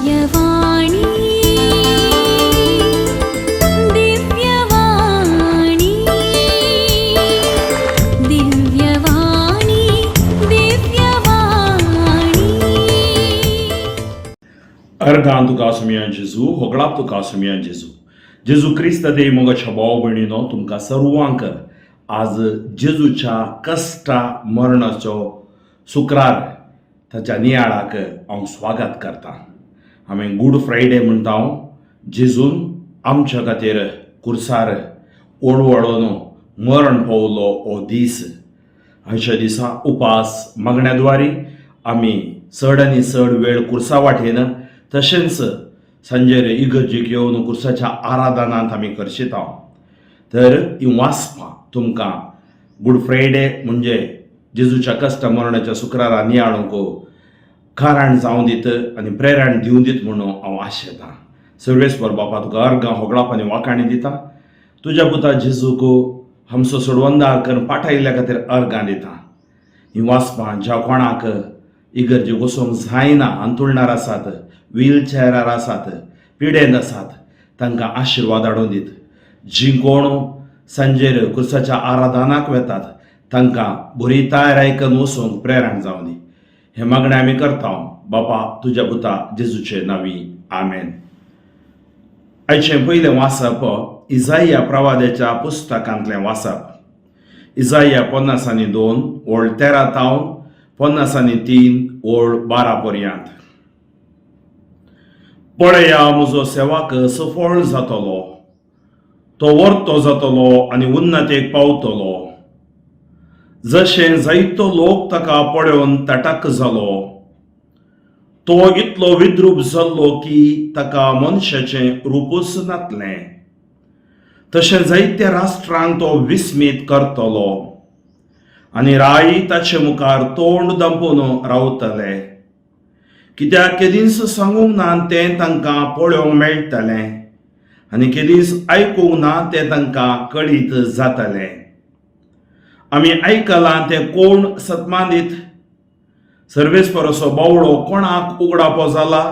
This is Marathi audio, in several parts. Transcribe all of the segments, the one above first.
Divyavani Divyavani Divyavani Divyavani Argan tuka sumian Jezu, hoglap tuka sumian Jezu. Jezu Krista de mogaच्या भाव भयणीनो तुमकां सर्वांक आज जेजूच्या कष्टा मरणाचो शुक्रार ताच्या नियाळाक हांव स्वागत करता. हांवें गूड फ्रायडे म्हणटा जेजून आमच्या खातीर कुर्सार ओडवडोन मरण पावलो हो दीस. अशा दिसा उपास मागण्याद्वारे आमी चड आनी चड वेळ कुर्सा वाटेन तशेंच सांजेर इगर्जेक येवन कुर्साच्या आराधनांत आमी करशिता. तर ही वाचपां तुमकां गूड फ्रायडे म्हणजे जेजूच्या कश्ट मरणाच्या शुक्रारा नियाळूंक कारण जावं दीत आनी प्रेरण दिवं दीत म्हणून हांव आशेतां. सर्वेस्वर बापा तुका अर्गां होगळाप आनी वाकाणी दिता. तुज्या पुता जेजूक आमचो सोडवंदार करून पाठयल्ल्या खातीर अर्गां दिता. ही वाचपां ज्या कोणाक इगर्जेक वचोंक जायना, अंतुळणार आसात, व्हीलचॅरार आसात, पिडेन आसात, तांकां आशिर्वाद हाडून दीत. जीं कोण सांजेर कुर्साच्या आराधनाक वेतात तांकां बरी तयारायकन वचूंक प्रेरण जावं दी. हें मागणें आमी करता बापा तुज्या पुता जेजूचे नांवी. आमेन. आयचें पयलें वाचप इसाया प्रवाद्याच्या पुस्तकांतलें वाचप. इसाया 52 ओळ 13 तावन 53 ओळ 12 पर्यंत. पळया म्हजो सेवक सफळ जातलो, तो वर्तो जातलो आनी उन्नतेक पावतलो. जशें जायतो लोक ताका पळोवन तटक जालो, तो इतलो विद्रूप जाल्लो की ताका मनशाचें रूपच नातलें. तशें जायत्या राष्ट्रांक तो विस्मीत करतलो आनी राई ताचे मुखार तोंड दांपून रावतले. कित्याक केदीस सांगूंक ना तें तांकां पळोवंक मेळटलें आनी केदीस आयकूंक ना तें तांकां कळीत जातलें. आमी आयकलां तें कोण सत्मानीत? सर्वेस्पराचो बावळो कोणाक उगडापो जाला?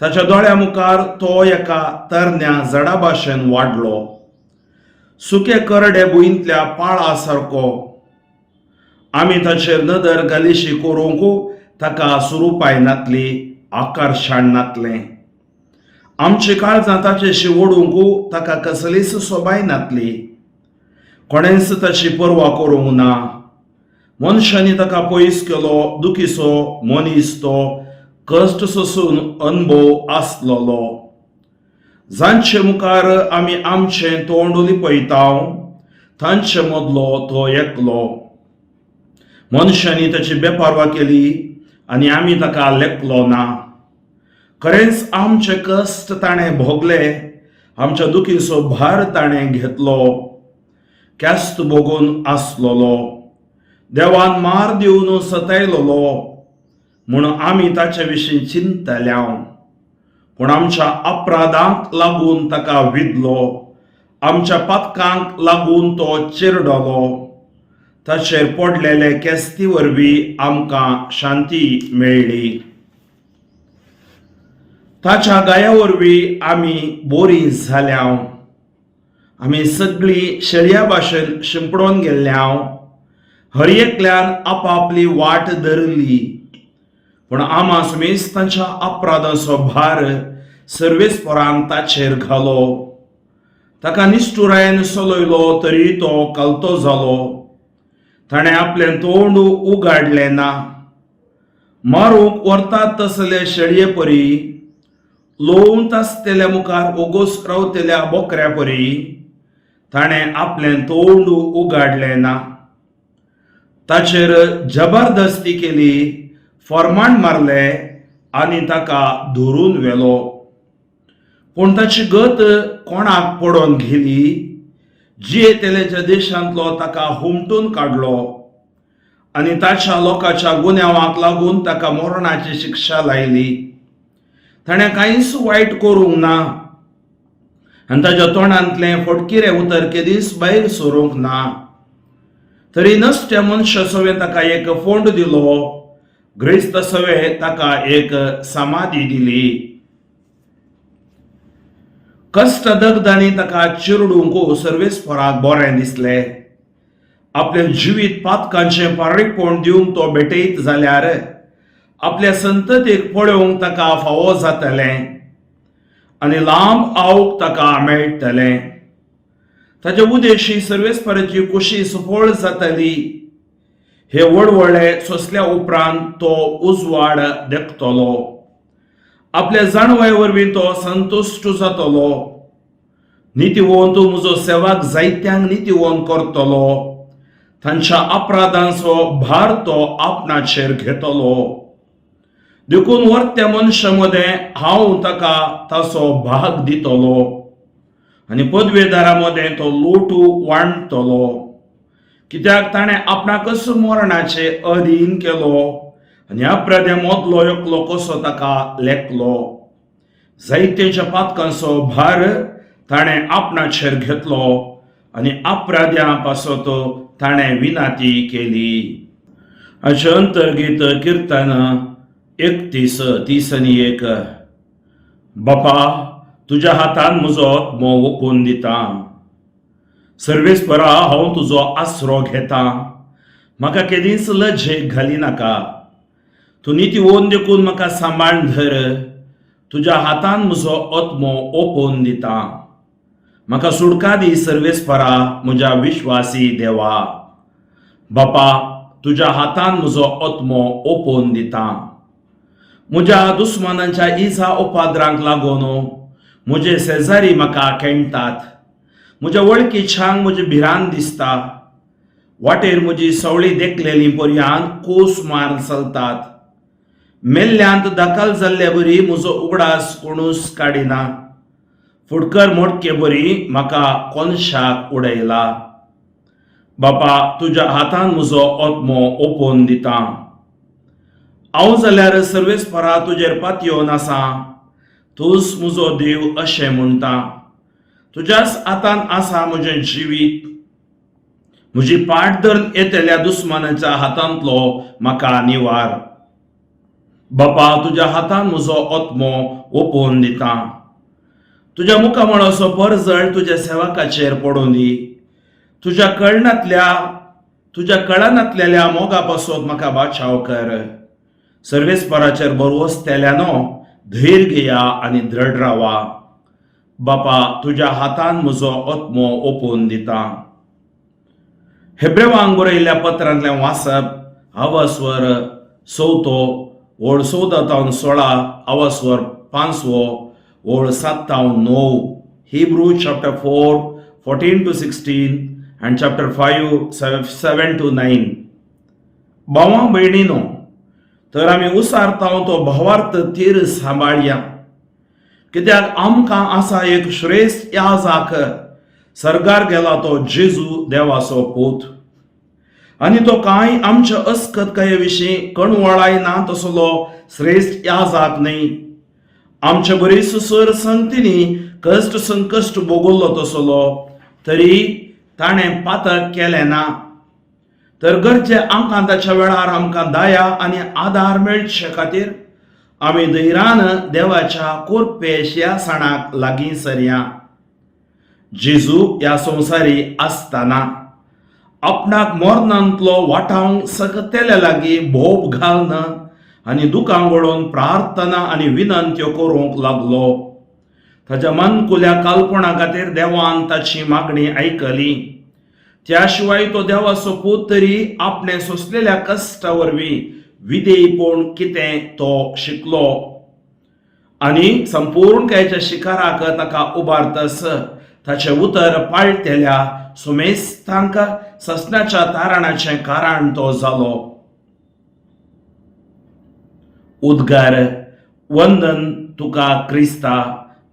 ताच्या दोळ्या मुखार तो एका तरण्या झाडा भाशेन वाडलो, सुके करडे भुंयतल्या पाळा सारको. आमी ताचेर नदर घालीशी करूंक ताका सुरूपाय नातली, आकर्शण नातलें. आमची काळजां ताचेशी ओडूंक ताका कसलीच सोबाय नातली. कोणेंच ताची पर्वा करूंक ना. मनशांनी ताका पयस केलो, दुखीचो मनीस तो, कश्ट सोसून अनुभव आसलोलो. जांचे मुखार आमी आमचें तोंड लिपयता तांचे मदलो तो एकलो. मनशांनी ताची बेपारवा केली आनी आमी ताका लेखलो ना. खरेंच आमचे कश्ट ताणें भोगले, आमच्या दुखीचो भार ताणें घेतलो. केस्त भोगून आसलोलो, देवान मार दिवन सतयलोलो म्हूण आमी ताचे विशीं चिंतल्या. पूण आमच्या अपराधांक लागून ताका विधलो, आमच्या पातकांक लागून तो चिरडलो. ताचेर पडलेले केस्ती वरवीं आमकां शांती मेळ्ळी. ताच्या गाया वरवीं आमी बरी जाल्या. आमी सगळीं शेळया भाशेन शिंपडोन गेल्ल्या. हर एकल्यान आपापली वाट धरली. पूण आमा सुमेस्तांच्या अपराधाचो भार सर्वेस्परान ताचेर घालो. ताका निश्ठुरायेन चलयलो तरी तो कालतो जालो. ताणें आपलें तोंड उगाडलें ना. मारूंक व्हरतात तसले शेळये परी, लोवून तासतेल्या मुखार ओगोस रावतल्या बोकऱ्या परी ताणें आपलें तोंड उगाडलें ना. ताचेर जबरदस्ती केली, फर्माण मारले आनी ताका धरून व्हेलो. पूण ताची गत कोणाक पडोवन गेली? जियेतेलेच्या देशांतलो ताका हुमटून काडलो आनी ताच्या लोकांच्या गुन्यांवाक लागून ताका मरणाची शिक्षा लायली. ताणें कांयच वायट करूंक ना आनी ताच्या तोंडांतलें फटकिरें उतर केदीस भायर सरूंक ना. तरी नसत्या मनशा सवें ताका एक फोंड दिलो, ग्रेस्त सवे ताका एक समाधी दिली. कष्ट दगदांनी ताका चिरडूंक सर्वेस्पराक बरें दिसलें. आपले जिवीत पातकांचे पारीकपण दिवंक तो भेटयत जाल्यार आपल्या संततीक पळोवंक ताका फावो जातलें आनी लांब आऊक ताका मेळटलें. ताचे उद्देशी सर्वेस्पराची कुशी सफळ जातली. हे वडवडले सोंसल्या उपरांत तो उजवाड देखतलो. आपल्या जाणवाय वरवीं तो संतुश्ट जातलो. नितीवंत म्हजो सेवाक जायत्यांक नितीवंत करतलो. तांच्या अपराधांचो भार तो आपणाचेर घेतलो. देखून वर्त्या मनशा मदें हांव ताका ताचो भाग दितलो आनी पदवेदारा मदें तो लोटू वांडटलो. कित्याक ताणें आपणाकच मरणाचे अधीन केलो आनी अपराध्या मदलो एकलो कसो ताका लेखलो. जायतेच्या पातकांचो भार ताणें आपणाचेर घेतलो आनी अपराध्यां पासत ताणें विनाती केली. हाचे अंतर्गीत किर्तन 31:31. बापा, तुज्या हातान म्हजो मोग ओपून दिता. सर्वेस्परा, हांव तुजो आसरो घेता. म्हाका केदींच लज्जेक घाली नाका. तूं नितीवोन देखून म्हाका सांबाळून धर. तुज्या हातान म्हजो आत्मो ओपून दिता. म्हाका सुटका दी सर्वेस्परा, म्हज्या विश्वासी देवा. बापा, तुज्या हातान म्हजो आत्मो ओपून दिता. म्हज्या दुस्मानांच्या इजा उपाद्रांक लागून म्हजे शेजारी म्हाका केणटात. म्हज्या वळखीच्यांक म्हजी भिरांत दिसता. वाटेर म्हजी सवळी देखलेली पर्यान कोस मार चलतात. मेल्ल्यांत दाखल जाल्ले बरी म्हजो उगडास कोणूच काडिना. फुडकर मोडके बरी म्हाका कोनशाक उडयला. बापा, तुज्या हातान म्हजो आत्मो ओपून दिता. हांव जाल्यार सर्वेस्परा तुजेर पातयेवन आसा. तूंच म्हजो देव अशें म्हणटा. तुज्याच हातान आसा म्हजें जिवीत. म्हजी पाट धरून येतल्या दुस्मानाच्या हातांतलो म्हाका निवार. बापा, तुज्या हातान म्हजो आत्मो ओपून दिता. तुज्या मुखामळाचो परजळ तुज्या सेवकाचेर पडूं दी. तुज्या कळनातलेल्या मोगा पासून म्हाका बाचाव कर. सर्वेस्पराचेर बरवसतेल्यानो धैर्य घेया आनी दृढ रावा. बापा, तुज्या हातान म्हजो आत्मो ओपून दिता. हेब्रेवांक बरयल्ल्या पत्रांतलें वाचप. आवास्वर 4 ओळ 14-16, आवास्वर 5 ओळ 7-9. Hebrew chapter 4, 14-16 and chapter 5, 7-9. भावां भयणीनो, तर आमी उसारतांव तो भावार्थ तीर सांबाळया. कित्याक आमकां आसा एक श्रेष्ठ याजक, सर्गार गेला तो जेजू देवाचो पूत. आनी तो कांय आमच्या अस्कतकाये विशीं कणवळाय ना तसलो श्रेष्ठ याजक न्ही. आमच्या बरी सुसर संगतींनी कश्ट संकश्ट भोगल्लो तसलो, तरी ताणें पातक केलें ना. तर गरजे आमकां ताच्या वेळार आमकां दया आनी आदार मेळचे खातीर आमी धैर्यान देवाच्या कोरपे सिंहासनाक लागीं सरया. जेजू ह्या संवसारी आसतना आपणाक मरणांतलो वाटावंक सकतेल्या लागीं भोब घालन आनी दुखां घडोवन प्रार्थना आनी विनंत्यो करूंक लागलो. ताच्या मनकुल्या काल्पना खातीर देवान ताची मागणी आयकली. त्या शिवाय तो देवाचो पूत तरी आपणे सोंसलेल्या कश्टा वरवीं विधेयपण कितें तो शिकलो आनी संपूर्णकायेच्या शिखराक ताका उबारतस ताचे उतर पाळटेल्या सुमेस्तांक ससनाच्या तारणाचें कारण तो जालो. उद्गार. वंदन तुका क्रिस्ता,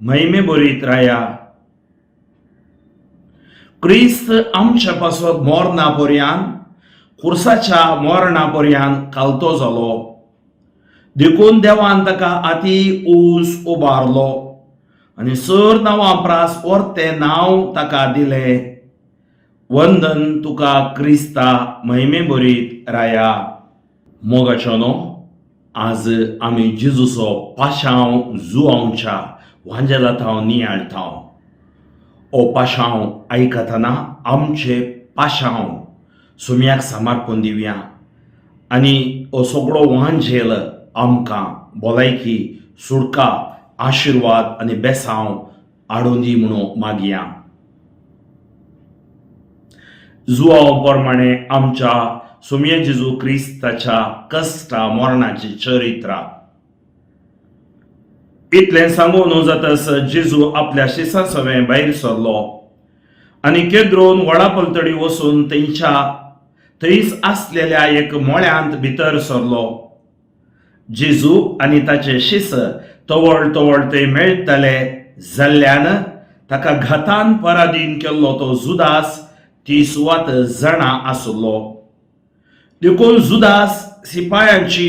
महिमे बरीत राया. क्रिस्त आमच्या पासत मरणा पर्यंत, खुर्साच्या मरणा पर्यंत कालतो जालो. देखून देवान ताका अती उंच उबारलो आनी सर नांवां प्रास परतें नांव ताका दिलें. वंदन तुका क्रिस्ता, महिमे बरीत राया. मोगाचोनो, आज आमी जेजूचो पाशांव जुआवच्या वांजेलातांव नियाळतांव. ओ पाशांव आयकतना आमचे पाशांव सुमयाक समर्पून दिवया आनी हो सगळो वांजेल आमकां भलायकी, सुटका, आशिर्वाद आनी बेसांव हाडून दी म्हणून मागया. जुआव प्रमाणे आमच्या सुमये जेजू क्रिस्ताच्या कश्टा मरणाची चरित्रा. इतलें सांगून जातस जेजू आपल्या शिसा सवे भायर सरलो आनी केद्रोन व्हडा पलतडी वचून थंयच आसलेल्या एक मळ्यांत भितर सरलो. जेजू आनी ताचे शिस तवळ तवळ थंय मेळटले जाल्ल्यान ताका घातान पराधीन केल्लो तो जुदास ती सुवात जाणा आसलो. देखून जुदास सिपायांची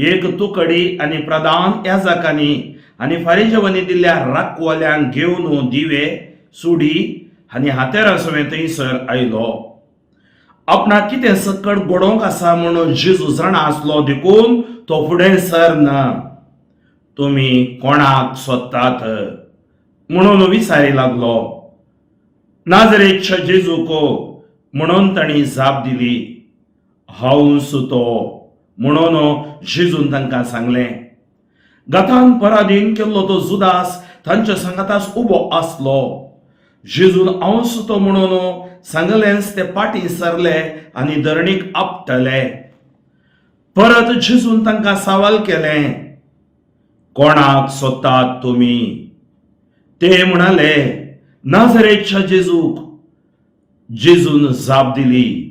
एक तुकडी आनी प्रधान याजकांनी आनी फारिजेवांनी दिल्ल्या राखवाल्यांक घेवन दिवे, सुडी आनी हातेरां समेत थंयसर आयलो. आपणाक कितें सकट घडोवंक आसा म्हणून जेजू जाणा आसलो. देखून तो फुडें सरना. तुमी कोणाक सोदतात म्हणून विचारी लागलो. नाजरेच्या जेजूको म्हणून तांणी जाप दिली. हांवूच तो म्हणून जेजून तांकां सांगलें. घातान पराधीन केल्लो तो जुदास तांच्या सांगाताच उबो आसलो. जेजून हांवूच तो म्हणून सांगलेंच ते फाटीं सरले आनी धरणीक आपटले. परत जेजून तांकां सवाल केलें, कोणाक सोदतात तुमी? ते म्हणाले, नाजरेच्या जेजूक. जेजून जाप दिली,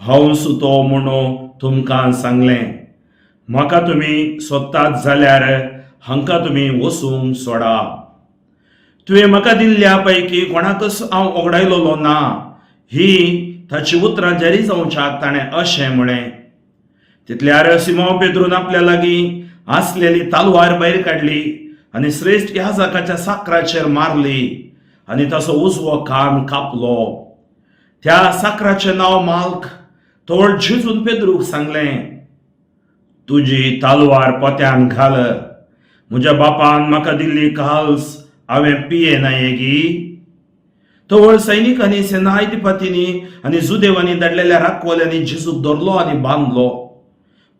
हांवूच तो म्हणून तुमकां सांगलें. म्हाका तुमी सोदतात जाल्यार हांकां तुमी वचूंक सोडा. तुवें म्हाका दिल्ल्या पैकी कोणाकच हांव ओगडायलोलो ना. ही ताची उतरां जारी जावच्याक ताणें अशें म्हळें. तितल्यार सिमोन पेद्रून आपल्या लागीं आसलेली तालवार भायर काडली आनी श्रेष्ठ याजकाच्या साकराचेर मारली आनी ताचो उजवो कान कापलो. त्या साकराचें नांव माल्क. तवळ जेजून पेद्रूक सांगलें, तुजी तालवार पोत्यान घाल. म्हज्या बापान म्हाका दिल्ली काल्स हांवें पियेनाये गी. तवळ सैनिकांनी, सेनाधिपतींनी आनी जुदेवांनी धाडलेल्या राखवाल्यांनी जेजूक धरलो आनी बांदलो.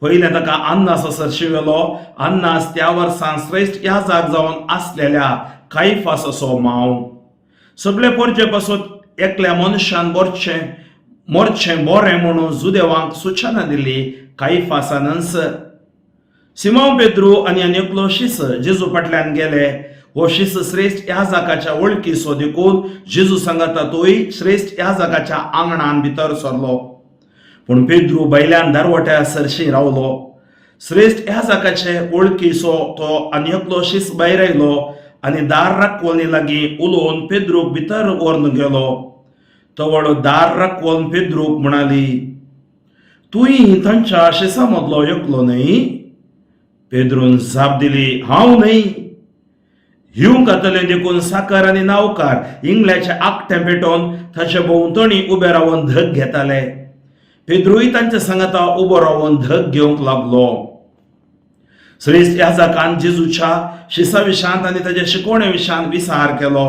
पयलें ताका अन्नास असर शिवेलो. अन्नास त्या वर्सां श्रेष्ठ याजक जावन आसलेल्या कायफासाचो मांव. सगळे परजे पासून एकल्या मनशान मरचें बरें म्हणून जुदेवांक सुचना दिली कायफासानच. सिमोन पेद्रू आनी एकलो शिस जेजू फाटल्यान गेले. हो शिस श्रेष्ठ याजकाच्या वळखीचो. देखून जेजू सांगता तोय श्रेष्ठ याजकाच्या आंगणान भितर सरलो. पूण पेद्रू भायल्यान दारवट्या सरशी रावलो. श्रेष्ठ याजकाचे वळखीचो तो आनी एकलो शिस भायर आयलो आनी दार राखवली लागीं उलोवन पेद्रूक भितर व्हरून गेलो. तवळ दार राखवल पेद्रूक म्हणाली, तुयी तांच्या शिसा मदलो एकलो न्हय? पेद्रून जाप दिली, हांव न्हय. हिंवूंक येतले देखून साकर आनी नावकार इंगल्याचे आकटें पेटोवन ताचे भोंवतणी उबे रावन धग घेताले. पेद्रूय तांच्या सांगाता उबो रावन धग घेवंक लागलो. श्रेष्ठ याजकान जेजूच्या शिसा विशांत आनी ताच्या शिकवणे विशांत विचार केलो.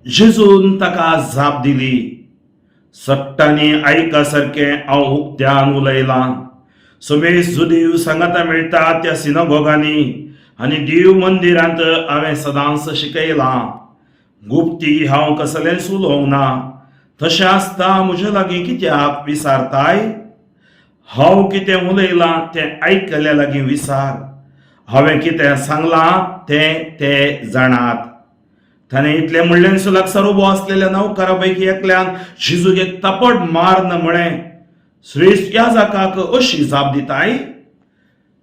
जेजून ताका जाप दिली, सट्टांनी आयका सारकें हांव उक्त्यान उलयलां. समेस जुदीव सांगाता मेळटा त्या सिनगोगांनी आनी देव मंदिरांत हांवें सदांच शिकयलां. गुप्ती हांव कसलेंच उलोवंक ना. तशें आसता म्हजे लागीं कित्याक विचारताय? हांव कितें उलयलां तें आयकल्या लागीं विचार. हांवें कितें सांगलां तें ते जाणात. ताणें इतलें म्हणलें लागसार उबो आसलेल्या नौकारा पैकी एकल्यान जेजूक एक तापड मारन म्हळें. श्रेष्ठ याजकाक अशी जाप दिताय?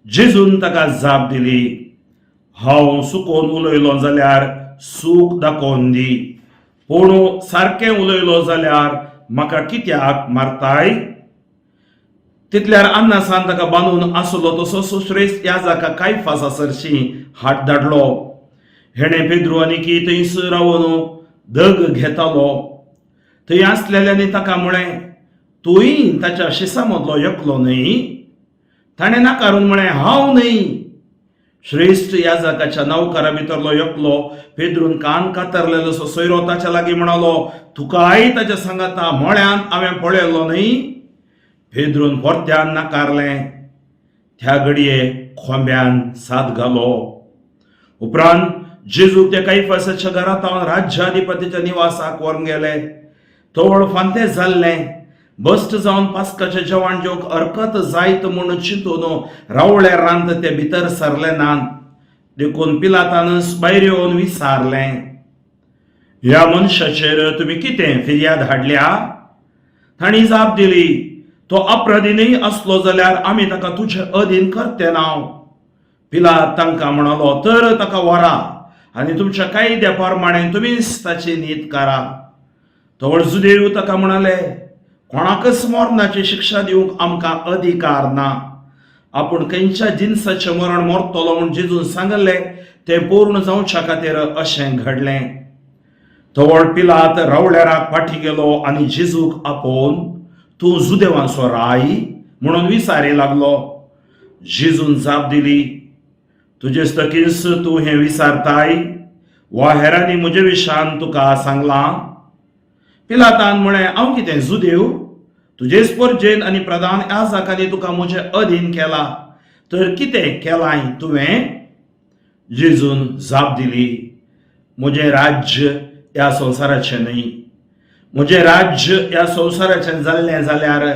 जेजून ताका जाप दिली, हांव सुकोवन उलयलो जाल्यार सूख दाखोवन दी. पूण सारकें उलयलो जाल्यार म्हाका कित्याक मारताय? तितल्यार अन्नासान ताका बांदून आसलो तसो श्रेष्ठ याजका कायफासा सरशी हात धाडलो. हेणें पेद्रू आनी थंयसर रावन धग घेतालो. थंय आसलेल्यांनी ताका म्हळें, तुयी ताच्या शिसा मदलो एकलो न्हय? ताणें नाकारून म्हळें, हांव न्हय. श्रेष्ठ याजकाच्या नौकरा भितरलो एकलो पेद्रून कान कातरलेलो सोयरो ताच्या लागीं म्हणालो, तुकाय ताच्या सांगाता म्हळ्यान हांवें पळयलो न्हय. पेद्रून परत्यान नाकारलें. त्या घडये खोंब्यान साद घालो. उपरांत जेजू त्या कैफासाच्या घरांत राज्याधिपतीच्या निवासाक व्हरून गेले. तवळ फांतें जाल्लें. बस्ट जावन पास्काचें जेवण जेवंक हरकत जायत म्हूण चिंतून रावळे रांत ते भितर सरले नात. देखून पिलातानस भायर येवन विचारलें, ह्या मनशाचेर तुमी कितें फिर्याद हाडल्या? तांणी जाप दिली, तो अपराधीनय असलो जाल्यार आमी ताका तुजे अधीन करते नाव. पिलात तांकां म्हणालो, तर ताका व्हरा आनी तुमच्या कायद्या प्रमाणे तुमीच ताची नीत करा. तवळ जुदेव ताका म्हणाले, कोणाकच मरणाची शिक्षा दिवंक आमकां अधिकार ना. आपूण खंयच्या जिन्साचें मरण मरतलो म्हूण जेजून सांगलें तें पूर्ण जावच्या खातीर अशें घडलें. तवळ पिलात रावळ्याराक फाटीं गेलो आनी जेजूक आपोवन, तूं जुदेवांचो राय म्हणून विचारी लागलो. जेजून जाप दिली, तुजे स्थकीस तूं हें विचारताय वा हेरांनी म्हजे विशयान तुका सांगलां? पिलातान म्हळें, हांव कितें जुदेव? तुजेच परजेन आनी प्रधान याजकांनी तुका म्हजे अधीन केला, तर कितें केलाय तुवें? जेजून जाप दिली, म्हजें राज्य ह्या संवसाराचें न्हय. म्हजें राज्य ह्या संवसाराचें जाल्लें जाल्यार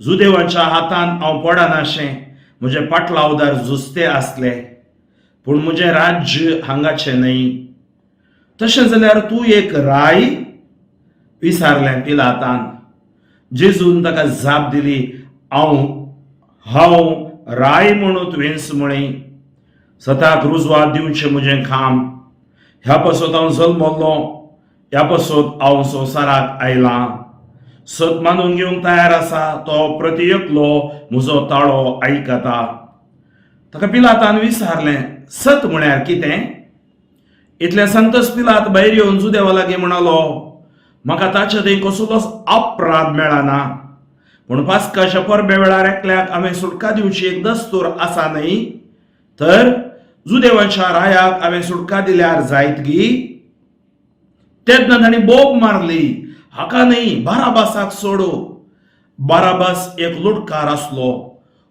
जुदेवांच्या हातान हांव पडनाशें, म्हजे पाटलावदार झुजते आसले. पूण म्हजें राज्य हांगाचें न्हय. तशें जाल्यार तूं एक राय? विचारलें पिलातान. जेजून ताका जाप दिली, हांव राय म्हणून तुवेंच म्हळें. सताक रुजवात दिवचें म्हजें काम. ह्या पासत हांव जल्मल्लों, ह्या पासत हांव संवसाराक आयलां. सत मानून घेवंक तयार आसा तो प्रति एकलो म्हजो ताळो आयकता. ताका पिलातान विचारलें, सत म्हळ्यार कितें? इतलें सांगतच पिलात भायर येवन जुदेवा लागीं म्हणालो, म्हाका ताचे थंय कसलोच अपराध मेळना. पूण पास्काच्या परबे वेळार एकल्याक हांवें सुटका दिवची एक दस्तूर आसा न्हय? तर जुदेवांच्या रायाक हांवें सुटका दिल्यार जायतगी? तेन्ना तांणी बोब मारली, हाका न्हय, बाराबासाक सोडू. बाराबास एक लुटकार आसलो.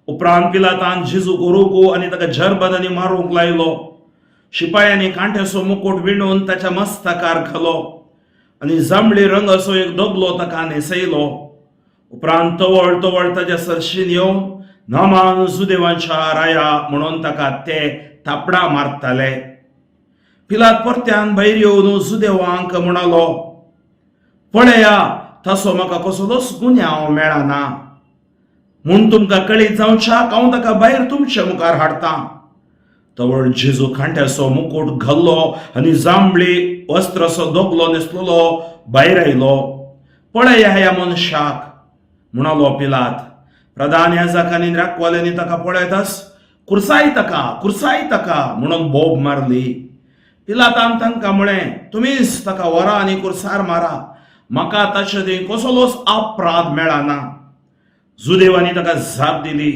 उपरांत पिलातान जेजूक रोगो आनी ताका जरबदांनी मारूंक लायलो. शिपायांनी कांट्याचो मुकुट विणून ताच्या मस्तकार घालो आनी जांबळी रंगाचो एक दोगलो ताका न्हेसयलो. उपरांत तवळ ताच्या सरशीन येवन नामान जुदेवांच्या राया म्हणून ताका ते थापडां मारताले. पिलात परत्यान भायर येवन जुदेवांक म्हणालो, पळया, ताचो म्हाका कसलोच गुन्यांव मेळना. म्हूण तुमकां कळीत जावच्याक हांव ताका भायर तुमचे मुखार हाडटां. तवळ जेजू खांट्याचो मुकुट घाल्लो आनी जांबळी वस्त्राचो दोगलो न्हेसलेलो भायर आयलो. पळया ह्या मनशाक म्हणालो पिलात. प्रधान याजकांनी राखवाल्यांनी ताका पळयताच कुर्साय ताका म्हणून बोब मारली. पिलातान तांकां म्हळें, तुमीच ताका व्हरा आनी कुर्सार मारा. म्हाका ताचे थंय कसलोच अपराध मेळना. जुदेवांनी ताका जाप दिली,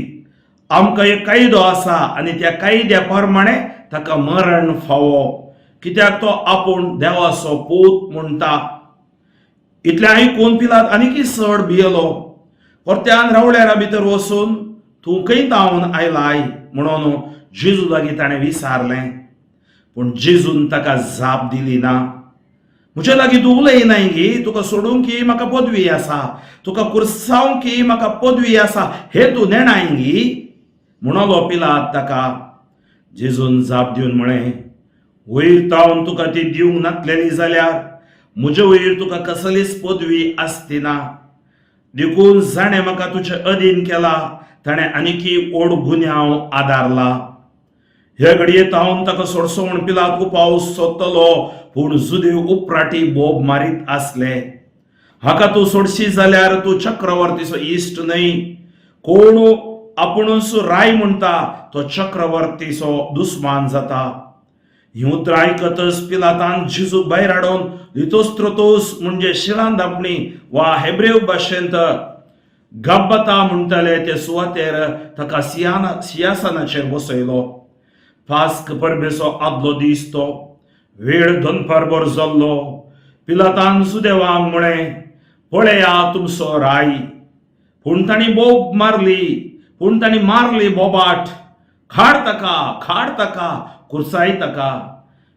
आमकां एक कायदो आसा आनी त्या कायद्या प्रमाणे ताका मरण फावो, कित्याक तो आपूण देवाचो पूत म्हणटा. इतलें आयकून पिलात आनीक चड भियेलो. परत्यान रावळ्यारा भितर वचून, तूं खंय तावन आयलाय म्हणून जेजू लागीं ताणें विचारलें. पूण जेजून ताका जाप दिली ना. म्हजे लागीं तूं उलयनाय गी, तुका सोडूंकी म्हाका पदवी आसा, तुका कुर्सावंकी म्हाका पदवी आसा, हे तूं नेणाय गी म्हणलो पिलात ताका. जेजून जाप दिवन म्हळें, वयर तावन तुका ती दिवंक नासलेली जाल्यार म्हजे वयर तुका कसलीच पदवी आसती ना. देखून जाणें म्हाका तुजे अधीन केला ताणें आनीकी ओड गुन्यांव आदारला. हे घडये तावन ताका सोडचो म्हूण पिलात उपाव सोदतलो, पूण जुदेव उपराटी बोब मारीत आसले. हाका तूं सोडशी जाल्यार तूं चक्रवर्तीचो इश्ट न्हय. कोण आपुणूच राय म्हणटा तो चक्रवर्तीचो दुस्मान जाता. ही उतरां आयकतच पिलातान जेजूक भायर हाडून लिथोस्त्रोतोस म्हणजे शिळान धापणी वा हेब्रेव भाशेंत गब्बता म्हणटले ते सुवातेर ताका सिंहासनाचेर बसयलो. पास्क परबेचो आदलो दीस तो. वेळ दनपारभर जाल्लो. पिलातान सुदैवांक म्हळें, पळया तुमचो राय. पूण तांणी मारली बोबाट. खाड ताका कुरसाय ताका.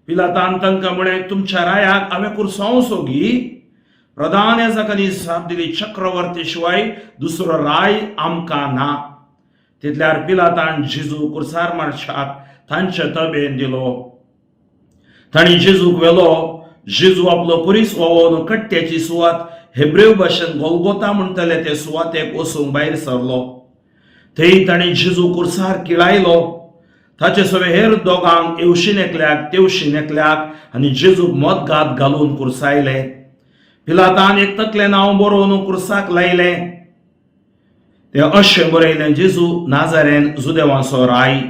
पिलातान तांकां म्हळें, तुमच्या रायाक हांवें कुरसावंचो गी. प्रधान याजकांनी जाप दिली, चक्रवर्ती शिवाय दुसरो राय आमकां ना. तितल्यार पिलातान जेजू कुरसार मारशाक तांचे तबेन दिलो. तांणी जेजूक व्हेलो. जेजू आपलो कुरीस व्होंवन कट्ट्याची सुवात हेब्रेव भाशेन गोलगोता म्हणटले ते सुवातेक वचूंक भायर सरलो. थंय तांणी जेजू कुरसार किळायलो. ताचे सवे हेर दोगांक येवशीन एकल्याक तेवशीन एकल्याक आनी जेजूक मदगात घालून कुरसायले. पिलातान एक तकलें नांव बरोवन कुरसाक लायलें. ते अशें बरयलें, जेजू नाजारेन जुदेवाचो राय.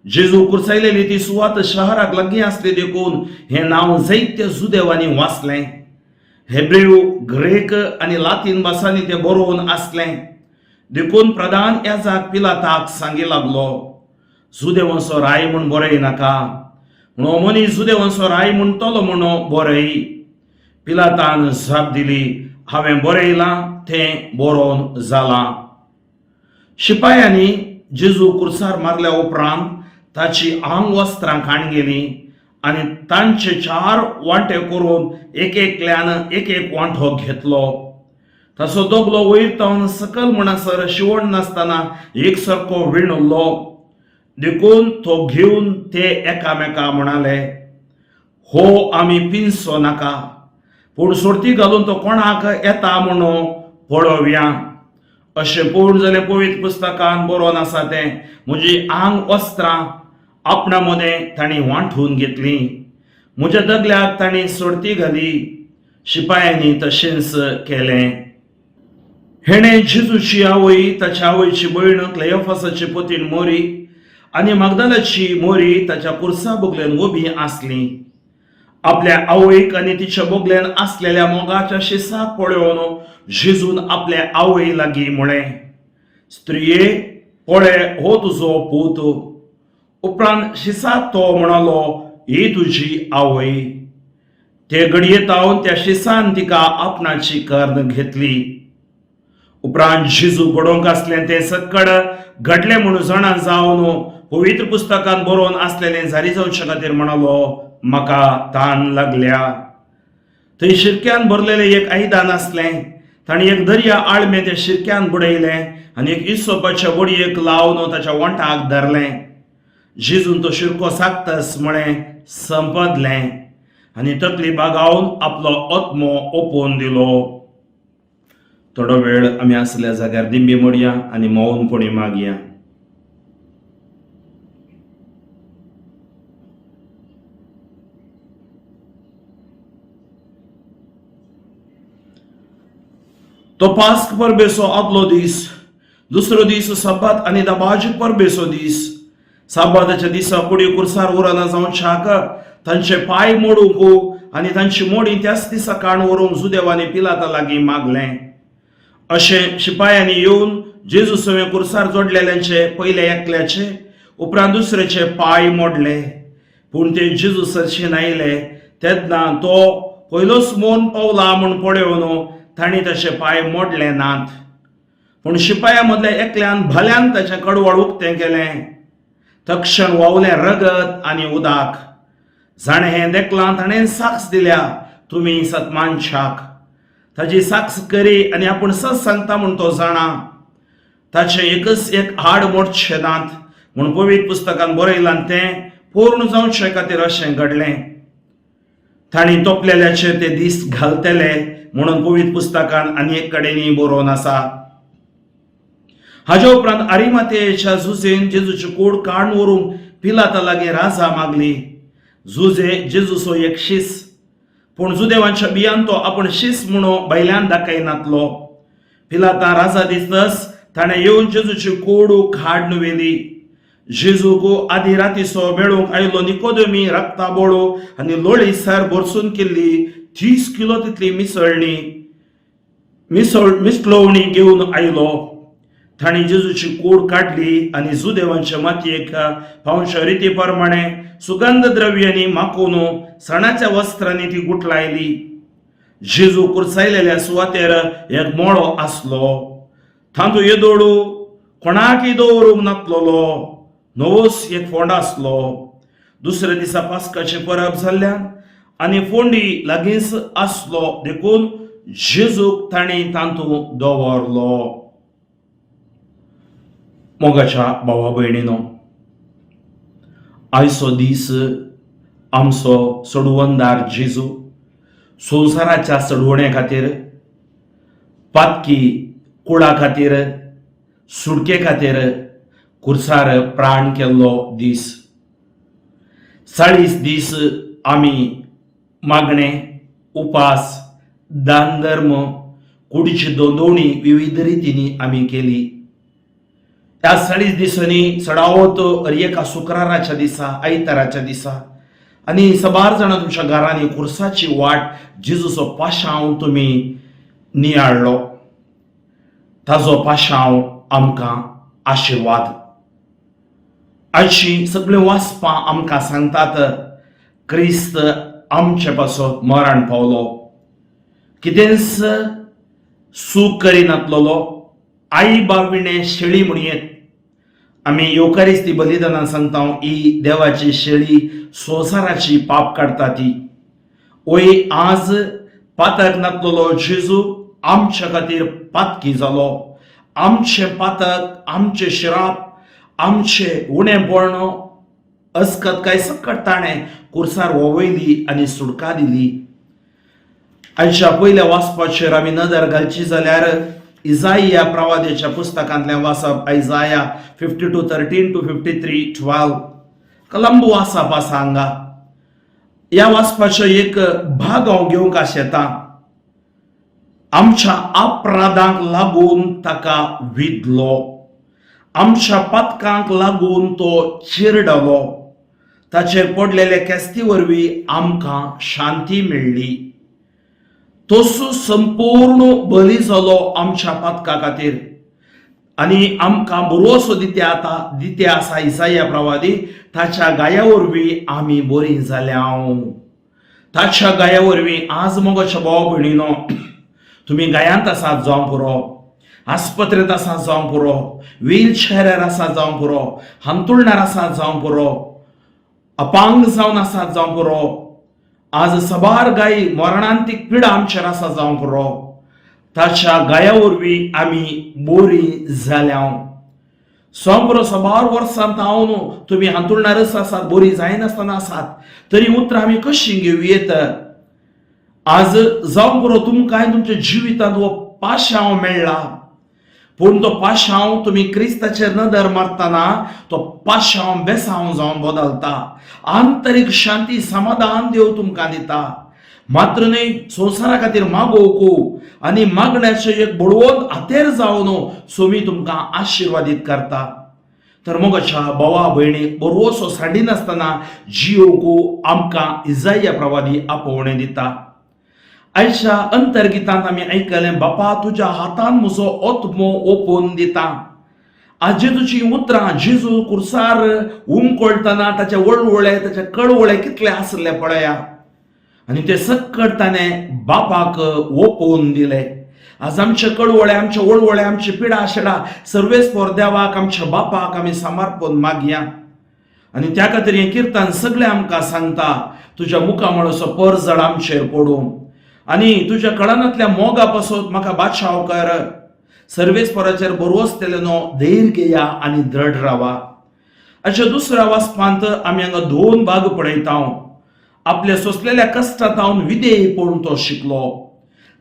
जेजू कुरसायलेली ती सुवात शहराक लागीं आसली देखून हें नांव जायत्या जुदेवांनी वाचलें. हेब्रेव, ग्रीक आनी लातीन भासांनी तें बरोवन आसलें देखून प्रधान याजक पिलाताक सांगी लागलो, जुदेवाचो राय म्हूण बरयनाका. म्हणून मनीस जुदेवाचो राय म्हणटलो म्हणून बरय. पिलातान जाप दिली, हांवें बरयलां तें बरोवन जालां. शिपायांनी जेजू कुरसार मारल्या उपरांत ताची आंग वस्त्रां काणगेली आनी तांचे 4 वांटे करून एकल्यान एक वांटो घेतलो. ताचो दोगलो वयर तावन सकल म्हणसर शिवण नासतना एकसारको विणलो देखून तो घेवन ते एकामेका म्हणाले, हो आमी पिंजचो नाका, पूण सुरती घालून तो कोणाक येता म्हणून पळोवया. अशें पळोवन जाल्यार पवित्र पुस्तकांत बरोवन आसा तें, म्हजी आंग वस्त्रां आपणा मदें तांणी वांटून घेतली. म्हज्या दगल्याक तांणी सुरती घाली. शिपायांनी तशेंच केलें. हेणें जेजूची आवय, ताच्या आवयची भयण क्लेयोफासाची पतीन मोरी आनी मागदलाची मोरी ताच्या कुर्सा बोगल्यान उबी आसली. आपल्या आवयक आनी तिच्या बोगल्यान आसलेल्या मोगाच्या शिसाक पळोवन जेजून आपल्या आवय लागीं म्हळें, स्त्रिये, पळय हो तुजो पूत. उपरांत शिसाक तो म्हणालो, ही तुजी आवय. ते घडये तावन त्या शिसान तिका आपणाची कर्ण घेतली. उपरांत जेजू घडोवंक आसलें तें सकड घडलें म्हणून जाणा जावन पवित्र पुस्तकांत बरोवन आसलेलें जारी जावचे खातीर म्हणालो, म्हाका तान लागल्या. थंय शिरक्यान भरलेलें एक आयदान आसलें. तांणी एक दर्या आळमें त्या शिरक्यान बुडयलें आनी एक इस्सोपाच्या बडयेक लावन ताच्या वंटाक धरलें. जेजून तो शिरको साकतस म्हळें, संपदलें, आनी तकली बागावन आपलो आत्मो ओपोवन दिलो. थोडो वेळ आमी आसल्या जाग्यार दिंबी मोडया आनी मौनपणी मागया. तो पास्क परबेचो आदलो दीस. दुसरो दीस सब्बात आनी दबाजी परबेचो दीस. साबाताच्या दिसा कुडी कुरसार उरना जावन शाक तांचे पाय मोडूंक आनी तांची मोडी त्याच दिसा काण व्हरूंक जुदेवांनी पिलाता लागीं मागलें. अशें शिपायांनी येवन जेजू सवें कुरसार जोडलेल्यांचे पयले एकल्याचे उपरांत दुसऱ्याचे पाय मोडले. पूण ते जेजू सरशीन आयले तेन्ना तो पयलोच मोन पावला म्हूण पळोवन तांणी ताचे पाय मोडले नात. पूण शिपायां मदल्या एकल्यान भल्यान ताचें कडवळ उक्तें केलें. तक्षण व्हांवलें रगत आनी उदक. जाणें हें देखलां ताणें साक्ष दिल्या, तुमी सतमानशाक. ताची साक्ष करी आनी आपूण सच सांगता म्हूण तो जाणा. ताचें एकच एक हाड मोडचें नात म्हूण पवित्र पुस्तकांत बरयलां तें पूर्ण जावचे खातीर अशें घडलें. तांणी तोपलेल्याचे ते दीस घालतले म्हणून पवित्र पुस्तकांत आनी एक कडेनी बरोवन आसा. हाजे उपरांत आरिमाथेयेच्या जुजेन जेजूची कूड काडून व्हरूंक पिलाता लागीं राजा मागली. जुजे जेजूचो एक शीस, पूण जुदेवांच्या बियान तो आपूण शीस म्हणून भायल्यान दाखयनातलो. पिलाता राजा दिसतस ताणें येवन जेजूची कूड काडून व्हेली. जेजूक आदी रातीचो मेळूंक आयलो निकोदेमी रक्ताबोळो आनी लोळी सर भरसून केल्ली 30 किलो तितली मिसळणी मिसळवणी घेऊन आयलो. ताणी जेजूची कूड काढली आणि सुदैवांच्या मातयेक पावंश रिती प्रमाणे सुगंध द्रव्यांनी माखून सणाच्या वस्त्रांनी ती गुटलायली. जेजू कुर्सायलेल्या सुवातेर एक मोळो आसलो. तांतू येदोडू कोणाकय दवरूंक नासलोलो. नवोस एक फोंड आसलो. दुसऱ्या दिसा पास्काचे परब जाल्ल्यान आनी फोंडी लागींच आसलो देखून जेजूक ताणी तांतू दवरलो. मोगाच्या भावा भयणीनो, आयचो दीस आमचो सोडवणदार जेजू संवसाराच्या सोडवणे खातीर, पातकी कुळा खातीर, सुटके खातीर कुर्सार प्राण केल्लो दीस. 40 दीस आमी मागणे, उपास, दान धर्म, कुडीची दोंदोवणी विविध रितींनी आमी केली. त्या 40 दिसांनी चडावत एका शुक्राराच्या दिसा, आयताराच्या दिसा आनी सबार जाणां तुमच्या घरांनी कुर्साची वाट जेजूचो पाशांव तुमी नियाळ्ळो. ताजो पाशांव आमकां आशिर्वाद. आयची सगळीं वाचपां आमकां सांगतात क्रिस्त आमचे पासत मरण पावलो. कितेंच सूख करिनासलो. आई बाविणे शेळी म्हणयेत. आमी योकारिस्ती बलिदानां सांगता ही देवाची शेळी संवसाराची पाप काडटा ती. ओय आज पातक नासलोलो जेजू आमच्या खातीर पातकी जालो. आमचे पातक, आमचे श्राप, आमचे उणेपण अस्कतकाय सकट ताणें कुर्सार वोवयली आनी सुटका दिली. आयच्या पयल्या वाचपाचेर आमी नदर घालची जाल्यार इजाया प्रवाद्याच्या पुस्तकांतल्यान वाचप. इजाया 52:13 to 53:12 कलंब वाचप आसा हांगा. ह्या वाचपाचो एक भाग हांव घेवंक आशेता. आमच्या अपराधांक लागून ताका विधलो. आमच्या पातकांक लागून तो चिरडलो. ताचेर पडलेले केस्ती वरवीं आमकां शांती मेळ्ळी. तसो संपूर्ण बली जालो आमच्या पातका खातीर आनी आमकां बरोसो दिते आसा इसाया प्रवादी. ताच्या गाया वरवीं आमी बरीं जाल्या. ताच्या गाया वरवीं आज मोगाच्या भाव भयणीनो, तुमी गायांत आसात जावं पुरो, आस्पत्रेंत आसात जावं पुरो, व्हीलचॅरार आसात जावं पुरो, हांतुळणार आसात जावं पुरो, अपांग जावन आसात जावं पुरो, आज सबार गायी मरणांतीक पिडा आमचेर आसा जावं पुरो, ताच्या गाया वरवीं आमी बरीं जाल्या. सोंपरो सबार वर्सांत हांव न्हू तुमी हांतुळणारच आसात, बरीं जायनासतना आसात, तरी उतरां आमी कशीं घेवयेत. आज जावं पुरो तुमकां तुमच्या जिवितांत हो पाशांव मेळ्ळा, पूण तो पाशांव तुमी क्रिस्ताचेर नदर मारतना तो पाशांव बेसांव जावन बदलता. आंतरीक शांती, समाधान देव तुमकां दिता. मात्र न्ही संवसारा खातीर मागोवंक आनी मागण्याचें एक बळवंत हातेर जावन सोमी तुमकां आशिर्वादीत करता. तर मोगाच्या भावा भयणीक बरोसो सांडिनासतना जियोवंक आमकां इजाया प्रवादी आपोवणें दिता. आयच्या अंतर्गितांत आमी आयकलें, बापा तुज्या हातान म्हजो ओतमो ओपून दिता. आज जेजूची उतरां जेजू कुर्सार उमकोळटना ताचे वळवळे, ताचे कळवळे कितले आसले पळया, आनी ते सकट ताणें बापाक ओपोवन दिले. आज आमचे कळवळे, आमचे वळवळे, आमची पिडा शेडा सर्वेस्पर देवाक, आमच्या बापाक आमी समर्पण मागया. आनी त्या खातीर हें किर्तन सगळें आमकां सांगता, तुज्या मुखा म्हणसो परजड आमचेर पडूं आनी तुज्या कळनांतल्या मोगा पासत म्हाका बादशाव कर. सर्वेस्पराचेर बरोवसतेले न्हू, धैर्य घेया आनी दृढ रावा. अशा दुसऱ्या वाचपांत आमी हांगा 2 भाग पळयता. आपल्या सोंसलेल्या कश्टांत हांव विधेयपण तो शिकलो.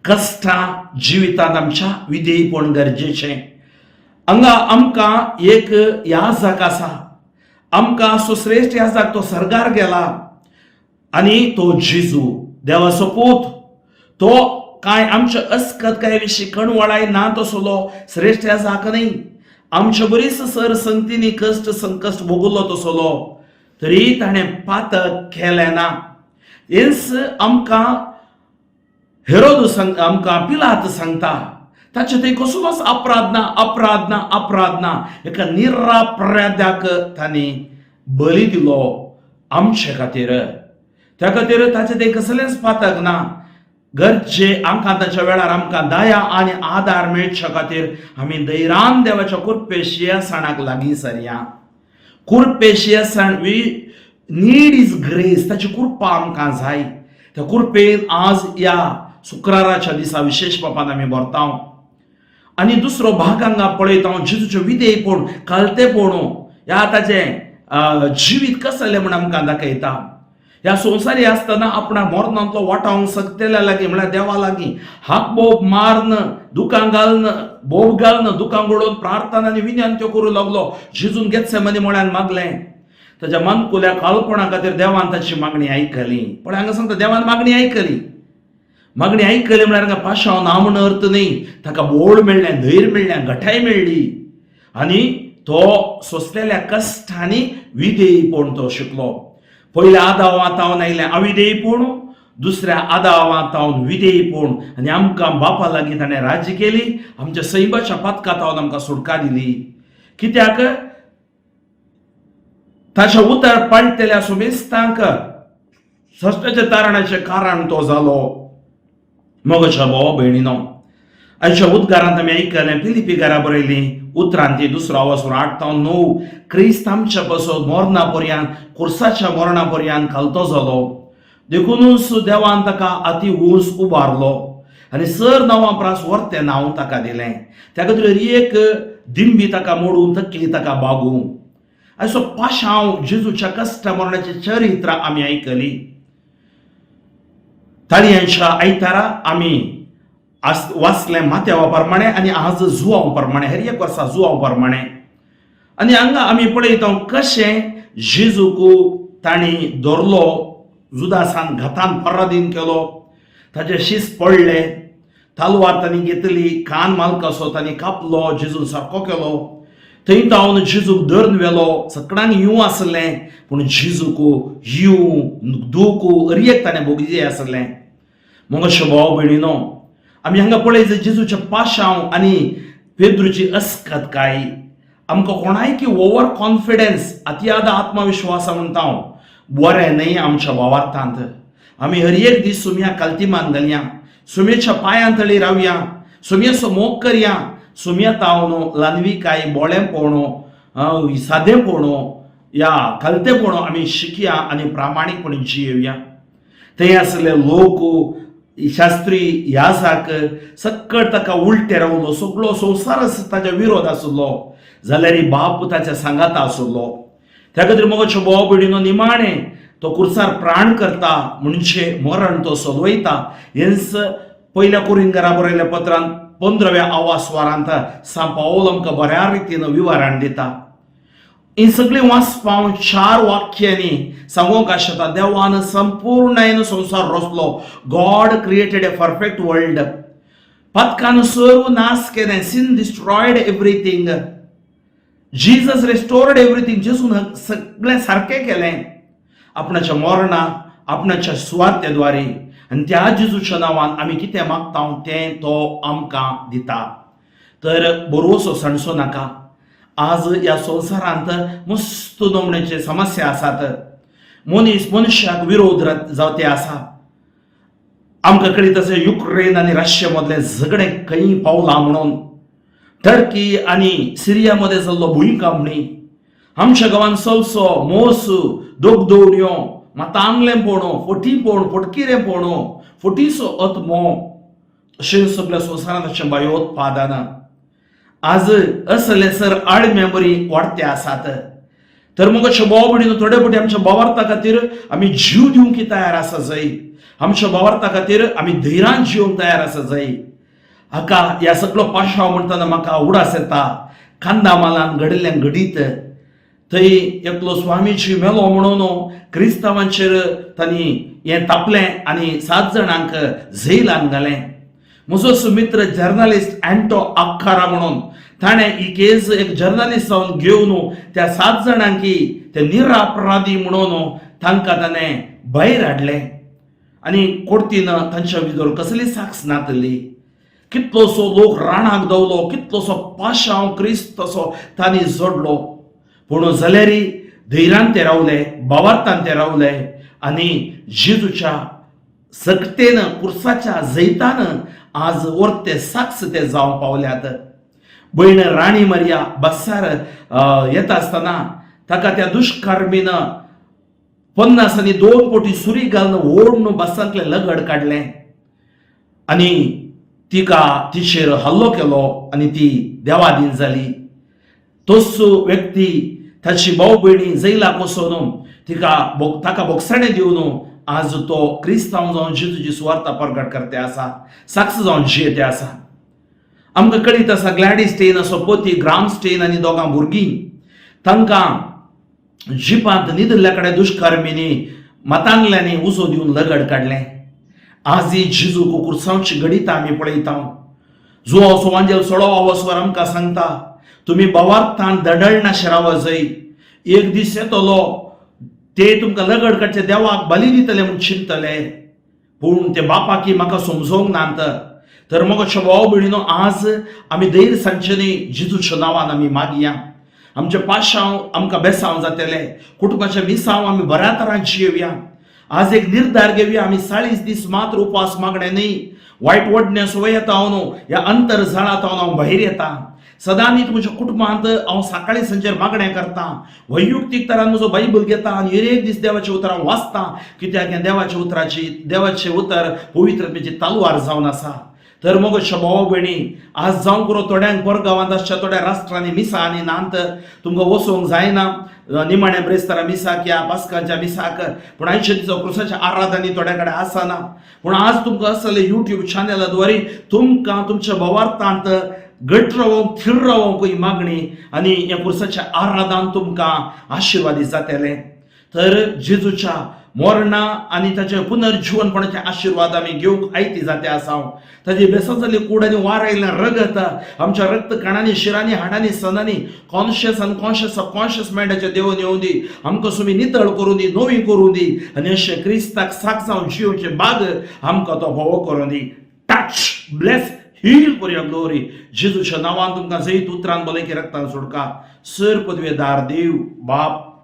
कश्टां जिवितांत आमच्या विधेयपण गरजेचें. हांगा आमकां एक याजक आसा. आमकां सुश्रेश्ठ याजक तो सर्गार गेला आनी तो जेजू देवाचो पूत. तो काय आमच्या अस्कतकाये विशीं कणवळाय ना तसलो श्रेष्ठ याजक न्ही. आमच्या बरीच सर संगतींनी कश्ट संकश्ट भोगलो तसलो, तरी ताणें पातक केलें ना. हेच आमकां हेरोद आमकां पिलात सांगता, ताचे थंय कसलोच अपराध ना, अपराध ना, अपराध ना. एका निरापराध्याक तांणी बळी दिलो आमचे खातीर. त्या खातीर ताचे थंय कसलेंच पातक ना. गरजे आमकां ताच्या वेळार आमकां दया आनी आदार मेळचे खातीर आमी दैरान देवाच्या कुरपेशिया सणाक लागीं सरया. कुरपेशिया वी नीड इज ग्रेस. ताची कृपा आमकां जाय. त्या कुरपेन आज या शुक्राराच्या दिसा विशेष पापान आमी भरता. आनी दुसरो भाग हांगा पळयता जेजूचे विधेयपण, कळतेपण, ह्या ताचें जिवीत कसलें म्हण आमकां दाखयता. ह्या संवसारी आसतना आपणा मरणांतलो वाटावंक सकतेल्या लागीं म्हळ्यार देवा लागीं हाक बोब मारन, दुकां घालन, बोब घालन, दुकां घडोवन प्रार्थना आनी विनंत्यो करूं लागलो. जेजून गेत्सेमनी म्हळ्यार मागलें. ताच्या मनकुल्या काळपणा खातीर देवान ताची मागणी आयकली. पण हांगा सांगता देवान मागणी आयकली. मागणी आयकली म्हळ्यार हांगा पाशांव ना म्हण अर्थ न्ही. ताका बोड मेळ्ळें, धैर्य मेळ्ळें, घटाय मेळ्ळी आनी तो सोंसलेल्या कश्टांनी विधेयपण तो शिकलो. पयल्या आदावांतावन आयलें अविधेयपण, दुसऱ्या आदावांतावन विधेयपण आनी आमकां बापा लागीं ताणें राज्य केली. आमच्या सैबाच्या पथकातावन आमकां सुटका दिली. कित्याक ताच्या उतर पडटल्या सुमेस्तांक सश्टाच्या तारणाचें कारण तो जालो. मोगाच्या भावा भयणीनो, आयच्या उद्गारांत आमी आयकलें फिलिपिकारा बरयलीं उतरांती 2 वासून 8-9. क्रिस्त आमच्या पासून मरणा पर्यंत, कुर्साच्या मरणा पर्यंत खालतो जालो. देखूनच देवान ताका अति उंच उबारलो आनी सर नांवापरास वर्तें नांव ताका दिलें. त्या खातीर एक दिंबी ताका मोडून तकली ताका बागूं. आयचो पाशांव जेजूच्या कश्ट मरणाची चरित्रां आमी आयकली. ताळयांच्या आयतारा आमी वाचलें माथ्यावा प्रमाणे आनी आज जुवांव प्रमाणे, हेर एक वर्सा जुवांव प्रमाणे. आनी हांगा आमी पळयता कशें जेजूक तांणी धरलो, जुदासान घातान पराधीन केलो, ताचे शीस पडले, तालवार तांणी घेतली, कान मालकासो तांणी कापलो, जेजून सारको केलो. थंय तावन जेजूक धरून व्हेलो. सकडान हिंव आसलें पूण जेजूक हिंव, दूख, अरियेक ताणें भोगिल्लें आसलें. मोगाच्या भाव भयणीनो, आमी हांगा पळयत जेजूचे पाशांव आनी पेद्रूची अस्खतकाय. आमकां कोणायकी ओवर कॉन्फिडन्स, अतियाद आत्मविश्वास म्हणटा हांव, बरें न्हय आमच्या भावार्थांत. आमी हर एक दीस सुम्या काल्तिमान घालया, सुमेच्या पांयां तळी रावया, सुमयेचो मोग करया, सुम्या तावन लानवीकाय, बोळेपण, सादेपण, या कलतेपण आमी शिकया आनी प्रामाणीकपणी जियेवया. थंय आसले लोक, शास्त्री, याजक सक्कट ताका उलटे रावलो. सगळो संवसार ताच्या विरोध आसलो जाल्यार बाप ताच्या सांगाता आसलो. त्या खातीर मोगाच्या भाव भयणीनो, निमाणें तो कुर्सार प्राण करता म्हणजे मरण तो सोलवयता. हेंच पयल्या कोरिंथीकारा बरयल्या पत्रांत 15व्या आवास्वारांत सा पावल आमकां बऱ्या रितीन विवरण दिता. ही सगळी वाचपां 4 वाक्यांनी सांगूंक आशेता. देवान संपूर्ण संवसार रचलो. God created a perfect world. पथकान सर्व नाश केलें. sin destroyed everything. Jesus restored everything. जेजून सगळें सारकें केलें आपणाच्या मरणाक, आपणाच्या सुवातेद्वारे. आनी त्या जेजूच्या नांवान आमी कितें मागता तें तो आमकां दिता. तर बरोसो सणसो नाका. आज ह्या संवसारांत मस्त नमण्याचे समस्या आसात. मनशाक विरोध जावते आसा. आमकां कळीत आसा युक्रेन आनी रशिया मदलें झगडें खंय पावलां म्हणून. टर्की आनी सिरिया मध्ये जाल्लो भुंयकांपणी, आमच्या गांवांत सवसो, मोस, दोगदोवण्यो, मातांगलेपणो, फटीपण, फटकिरेपणो, फटीचो अतमो, अशें सगळ्या संवसारांत अशें भयोत्पादन. आज असले सर आडम्या बरी वाडते आसात. तर मोगाच्या भाव भयणीनो, थोडे फावटी आमच्या भावार्था खातीर आमी जीव दिवंक तयार आसा जाय. आमच्या भावार्था खातीर आमी धैर्यान जिवंक तयार आसा जाय. हाका ह्या सगळो पाशांव म्हणटना म्हाका उडास येता. कांदामालान घडिल्लें घडीत थंय एकलो स्वामीजी मेलो म्हणून क्रिस्तांवांचेर तांणी हें तापलें आनी 7 जाणांक झेलान घालें. म्हजो मित्र जर्नलिस्ट एंटो आखारा म्हणून, ताणें ही केस एक जर्नलिस्ट जावन घेवन त्या 7 जाणांकी ते निरपराधी म्हणून तांकां ताणें भायर हाडलें आनी कोर्टीन तांच्या भितर कसली साक्ष नातली. कितलोसो लोक रानाक दवलो, कितलोसो पाशांव क्रिस्त तसो तांणी जोडलो, पूण जाल्यारय धैर्यान ते रावले, भावार्थान ते रावले आनी जेजूच्या सक्तेन कुर्साच्या जैतान आज वर्ते साक्ष ते जावं पावल्यात. भयण राणी मरिया बसार येता आसतना ताका त्या दुष्कर्मीन 50 आनी 2 पोटी सुरी घालून ओडून बसांतले लगड काडले आनी तिका तिचेर हल्लो केलो आनी ती देवाधीन जाली. तोच व्यक्ती ताची भाव भयणी जैलाक वचोन ताका बोगसाणें दिवन आज तो क्रिस्तांव जावन जेजूची सुवार्ता प्रगट करते आसा, साक्ष जावन जियेते आसा. आमकां कळीत आसा ग्लॅडीस स्टेन असो पती, ग्राम स्टेन आनी दोगां भुरगीं तांकां जिपांत न्हिदल्ल्या कडेन दुश्कर्मींनी मतांगल्यांनी उजो दिवन लगड काडलें. आजय जेजू कुर्सांवची गणितां आमी पळयता. जुवांव सुवांजेल 16 स्वर आमकां सांगता, तुमी भावार्थान दडळनाशे रावा जाय. एक दीस येतलो ते तुमकां लगड काडचे देवाक बली दितले म्हूण चिंतले, पूण ते बापाकी म्हाका समजोवंक नात. तर मोगाच्या भाव भयणीनो, आज आमी धैर्य सांचेनी जेजूच्या नांवान आमी मागया. आमचे पाशांव आमकां बेसांव जातले, कुटुंबाच्या मिसांव आमी बऱ्या तरान जियेवया. आज एक निर्धार घेवया, आमी 40 दीस मात्र उपास मागणे न्ही. वायट वडण्या सवय येता हांव न्हू, ह्या अंतर जाळांतल्यान हांव भायर येता. सदांच म्हज्या कुटुंबांत हांव सकाळी सांजेर मागणें करतां, वैयक्तीक तरान म्हजो बायबल घेता आनी एक दीस देवाचें उतर हांव वाचतां, कित्याक हें देवाचें उतर पवित्रतेची तालवार जावन आसा. तर मोगाच्या भाव भयणी, आज जावं करो थोड्यांक परगांवांत आसच्या थोड्या राष्ट्रांनी मिसा आनी नांत तुमकां वचोंक जायना निमाण्या ब्रेस्तारा मिसाक या पास्काच्या मिसाक, पूण आयच्या दिसा क्रुसाच्या आराधनी थोड्या कडेन आसना. पूण आज तुमकां असले यूट्यूब चॅनलाद्वारे तुमकां तुमच्या भावार्थांत घट रावंक, थीर रावंक ही मागणी आनी ह्या कुर्साच्या आराधन तुमकां आशिर्वादी जातले. तर जेजूच्या मरणा आनी ताचे पुनर्जीवनपणाचे आशिर्वाद आमी घेवंक आयती जाते आसा. ताजी बेसन जाल्ली कूड आनी वार आयिल्लें रगत आमच्या रक्त कणांनी, शिरांनी, हाडांनी, सनांनी, कॉन्शियस अनकॉन्शियस सबकॉन्शियस मायंडाच्या देवून येवं दी. आमकां सुमी नितळ करूं दी, नवी करूं दी आनी अशें क्रिस्ताक साक जावन जियोचे बाग आमकां तो फोव करूं दी. Touch, bless, heal for your glory. जेजूच्या नांवान तुमकां जैत उतरान भलायकी रक्तान सोडका. सर पदवेदार देव, बाप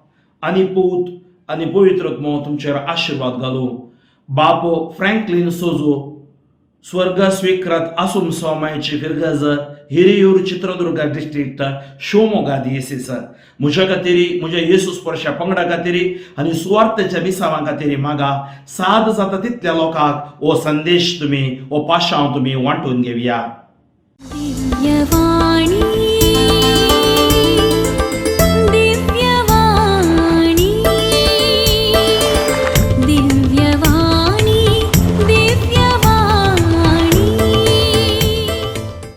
आनी पूत आनी पवित्रत्म तुमचेर आशिर्वाद घालूं. बाप फ्रँकलिन सोजो, स्वर्ग स्वीकृत आसूम स्वामायची फिरगज, हिरियूर, चित्रदुर्ग डिस्ट्रिक्ट, शिवमोगा दिएसीस. म्हज्या खातीर, म्हज्या येसू स्पर्शा पंगडा खातीर आनी सुवार्थेच्या मिसावां खातीर मागा. साद जाता तितल्या लोकांक हो संदेश तुमी, हो पाशांव तुमी वांटून घेवया. दिव्यवाणी